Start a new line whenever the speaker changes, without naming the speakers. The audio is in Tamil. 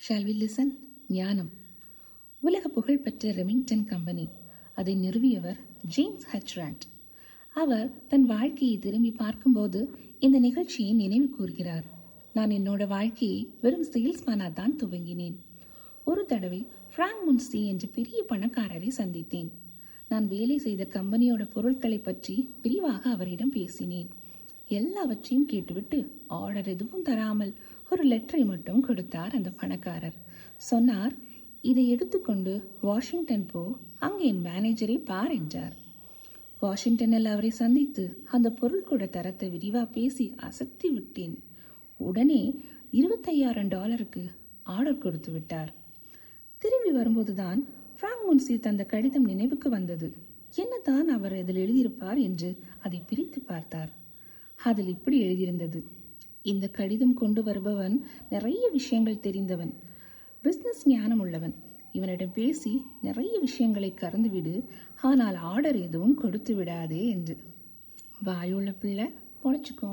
Shall we listen? ஞானம். உலக புகழ்பெற்ற ரெமிங்டன் கம்பெனி, அதை நிறுவியவர் ஜேம்ஸ் ஹச் ராண்ட். அவர் தன் வாழ்க்கையை திரும்பி பார்க்கும்போது இந்த நிகழ்ச்சியை நினைவு கூர்கிறார். நான் என்னோட வாழ்க்கையை வெறும் சேல்ஸ்மேனாக தான் துவங்கினேன். ஒரு தடவை ஃப்ராங்க் முன்சி என்ற பெரிய பணக்காரரை சந்தித்தேன். நான் வேலை செய்த கம்பெனியோட பொருட்களை பற்றி விரிவாக அவரிடம் பேசினேன். எல்லாவற்றையும் கேட்டுவிட்டு ஆர்டர் எதுவும் தராமல் ஒரு லெட்டரை மட்டும் கொடுத்தார் அந்த பணக்காரர். சொன்னார், இதை எடுத்துக்கொண்டு வாஷிங்டன் போ, அங்கே என் மேனேஜரை பார் என்றார். வாஷிங்டனில் அவரை சந்தித்து அந்த பொருள் கூட தரத்தை விரிவா பேசி அசத்தி விட்டேன். உடனே $25,000 ஆர்டர் கொடுத்து விட்டார். திரும்பி வரும்போதுதான் ஃப்ராங்க் முன்சி தந்த கடிதம் நினைவுக்கு வந்தது. என்னதான் அவர் அதில் எழுதியிருப்பார் என்று அதை பிரித்து பார்த்தார். அதில் இப்படி எழுதியிருந்தது: இந்த கடிதம் கொண்டு வருபவன் நிறைய விஷயங்கள் தெரிந்தவன், பிஸ்னஸ் ஞானம் உள்ளவன். இவனிடம் பேசி நிறைய விஷயங்களை கறந்துவிடு, ஆனால் ஆர்டர் எதுவும் கொடுத்து விடாதே என்று. வாயுள்ள பிள்ளை பொழைச்சுக்கோ.